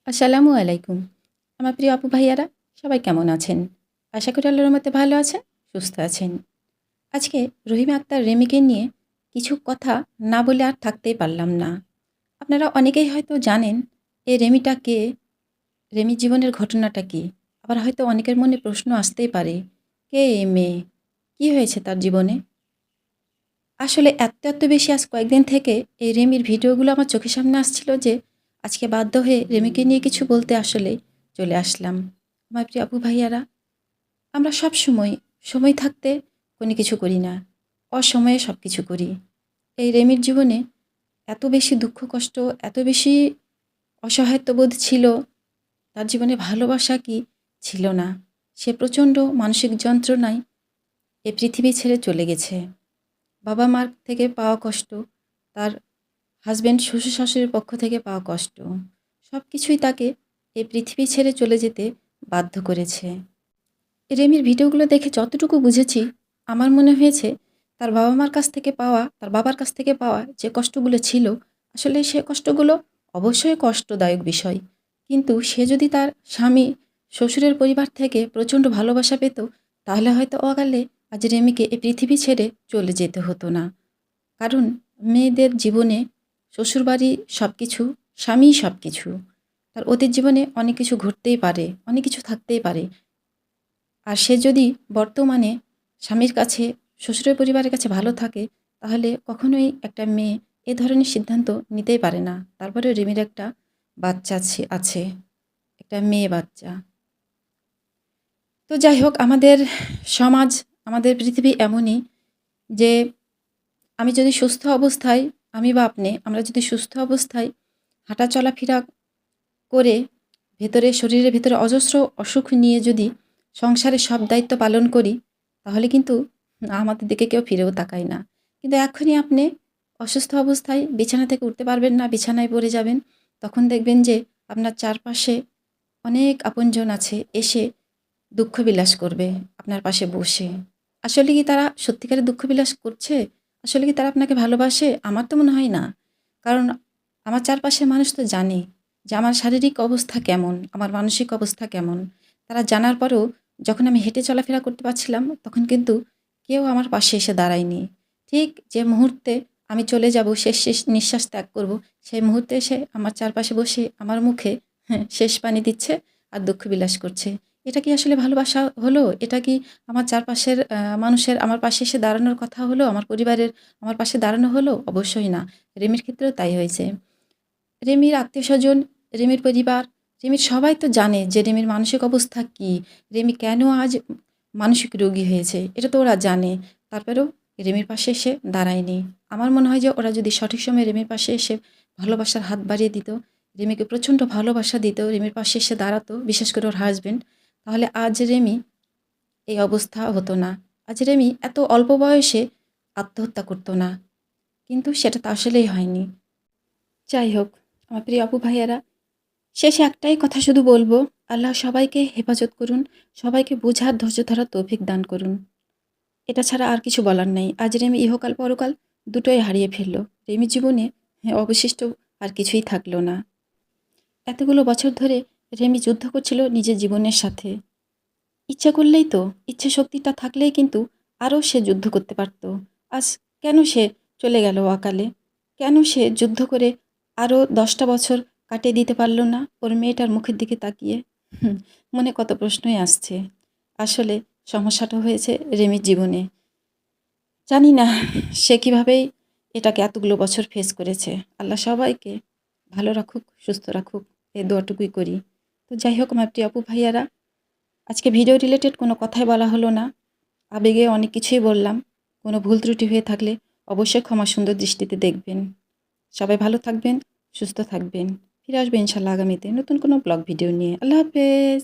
আসসালামু আলাইকুম। আমার প্রিয় আপু ভাইয়ারা সবাই কেমন আছেন? আশা করি আল্লাহর রহমতে ভালো আছেন, সুস্থ আছেন। আজকে রহিমা আক্তার রেমিকে নিয়ে কিছু কথা না বলে আর থাকতেই পারলাম না। আপনারা অনেকেই হয়তো জানেন এই রেমিটা কে? রেমির জীবনের ঘটনাটা কী? আবার হয়তো অনেকের মনে প্রশ্ন আসতেই পারে, কে এই মেয়ে? কী হয়েছে তার জীবনে? আসলে এত বেশি আজ কয়েকদিন থেকে এই রেমির ভিডিওগুলো আমার চোখের সামনে আসছিল যে আজকে বাধ্য হয়ে রেমিকে নিয়ে কিছু বলতে আসলে চলে আসলাম। আমার প্রিয় আপু ভাইয়ারা, আমরা সব সময় থাকতে কোনো কিছু করি না, অসময়ে সব কিছু করি। এই রেমির জীবনে এত বেশি দুঃখ কষ্ট, এত বেশি অসহায়ত্ববোধ ছিল, তার জীবনে ভালোবাসা কি ছিল না। সে প্রচণ্ড মানসিক যন্ত্রণায় এ পৃথিবী ছেড়ে চলে গেছে। বাবা মার থেকে পাওয়া কষ্ট, তার হাজব্যান্ড শ্বশুর শাশুড়ির পক্ষ থেকে পাওয়া কষ্ট, সব কিছুই তাকে এই পৃথিবী ছেড়ে চলে যেতে বাধ্য করেছে। রেমির ভিডিওগুলো দেখে যতটুকু বুঝেছি, আমার মনে হয়েছে তার বাবা মার কাছ থেকে পাওয়া, তার বাবার কাছ থেকে পাওয়া যে কষ্টগুলো ছিল, আসলে সে কষ্টগুলো অবশ্যই কষ্টদায়ক বিষয়। কিন্তু সে যদি তার স্বামী, শ্বশুরের পরিবার থেকে প্রচণ্ড ভালোবাসা পেত, তাহলে হয়তো অকালে আজ রেমিকে এই পৃথিবী ছেড়ে চলে যেতে হতো না। কারণ মেয়েদের জীবনে শ্বশুরবাড়ি সব কিছু, স্বামীই সব কিছু। তার অতীত জীবনে অনেক কিছু ঘটতেই পারে, অনেক কিছু থাকতেই পারে। আর সে যদি বর্তমানে স্বামীর কাছে, শ্বশুরের পরিবারের কাছে ভালো থাকে, তাহলে কখনোই একটা মেয়ে এ ধরনের সিদ্ধান্ত নিতেই পারে না। তারপরেও রিমির একটা বাচ্চা আছে, একটা মেয়ে বাচ্চা। তো যাই হোক, আমাদের সমাজ, আমাদের পৃথিবী এমনই যে আমি যদি সুস্থ অবস্থায়, আমি বা আপনি, আমরা যদি সুস্থ অবস্থায় হাঁটা চলাফেরা করে ভেতরে, শরীরের ভেতরে অজস্র অসুখ নিয়ে যদি সংসারের সব দায়িত্ব পালন করি, তাহলে কিন্তু আমাদের দিকে কেউ ফিরেও তাকায় না। কিন্তু এখনই আপনি অসুস্থ অবস্থায় বিছানা থেকে উঠতে পারবেন না, বিছানায় পড়ে যাবেন, তখন দেখবেন যে আপনার চারপাশে অনেক আপনজন আছে, এসে দুঃখ বিলাস করবে আপনার পাশে বসে। আসলে কি তারা সত্যিকারের দুঃখ বিলাস করছে? আসলে কি তারা আপনাকে ভালোবাসে? আমার তো মনে হয় না। কারণ আমার চারপাশের মানুষ তো জানে যে আমার শারীরিক অবস্থা কেমন, আমার মানসিক অবস্থা কেমন। তারা জানার পরেও যখন আমি হেঁটে চলাফেরা করতে পারছিলাম, তখন কিন্তু কেউ আমার পাশে এসে দাঁড়ায়নি। ঠিক যে মুহূর্তে আমি চলে যাব, শেষ নিঃশ্বাস ত্যাগ করব, সেই মুহূর্তে এসে আমার চারপাশে বসে আমার মুখে শেষ পানি দিচ্ছে আর দুঃখ বিলাস করছে। এটা কি আসলে ভালোবাসা হলো? এটা কি আমার চারপাশের মানুষের আমার পাশে এসে দাঁড়ানোর কথা হলো? আমার পরিবারের আমার পাশে দাঁড়ানো হলো? অবশ্যই না। রেমির ক্ষেত্রেও তাই হয়েছে। রেমির আত্মীয়স্বজন, রেমির পরিবার, রেমির সবাই তো জানে যে রেমির মানসিক অবস্থা কী? রেমি কেন আজ মানসিক রোগী হয়েছে? এটা তো ওরা জানে। তারপরেও রেমির পাশে এসে দাঁড়ায়নি। আমার মনে হয় যে ওরা যদি সঠিক সময়ে রেমির পাশে এসে ভালোবাসার হাত বাড়িয়ে দিত, রেমিকে প্রচণ্ড ভালোবাসা দিত, রেমির পাশে এসে দাঁড়াতো, বিশেষ করে ওর হাসব্যান্ড, তাহলে আজ রেমি এই অবস্থা হতো না। আজ রেমি এত অল্প বয়সে আত্মহত্যা করতো না। কিন্তু সেটা তো আসলেই হয়নি। যাই হোক, আমার প্রিয় আপু ভাইয়ারা, শেষে একটাই কথা শুধু বলবো, আল্লাহ সবাইকে হেফাজত করুন, সবাইকে বোঝার, ধৈর্য ধরার তৌফিক দান করুন। এটা ছাড়া আর কিছু বলার নেই। আজ রেমি ইহকাল পরকাল দুটোই হারিয়ে ফেলল। রেমির জীবনে অবশিষ্ট আর কিছুই থাকলো না। এতগুলো বছর ধরে রেমি যুদ্ধ করছিল নিজের জীবনের সাথে। ইচ্ছা করলেই তো, ইচ্ছে শক্তিটা থাকলেই কিন্তু আরও সে যুদ্ধ করতে পারত। আজ কেন সে চলে গেল অকালে? কেন সে যুদ্ধ করে আরও 10টা বছর কাটিয়ে দিতে পারল না ওর মেয়েটার মুখের দিকে তাকিয়ে? মনে কত প্রশ্নই আসছে। আসলে সমস্যাটা হয়েছে রেমির জীবনে। জানি না সে কীভাবেই এটাকে এতগুলো বছর ফেস করেছে। আল্লাহ সবাইকে ভালো রাখুক, সুস্থ রাখুক, এই দোয়াটুকুই করি। তো যাই হোক, আমার প্রিয় আপু ভাইয়ারা, আজকে ভিডিও রিলেটেড কোনো কথাই বলা হলো না। আবেগে অনেক কিছুই বললাম। কোনো ভুল ত্রুটি হয়ে থাকলে অবশ্যই ক্ষমা সুন্দর দৃষ্টিতে দেখবেন। সবাই ভালো থাকবেন, সুস্থ থাকবেন। ফিরে আসবেন ইনশাআল্লাহ আগামীতে নতুন কোনো ব্লগ ভিডিও নিয়ে। আল্লাহ হাফেজ।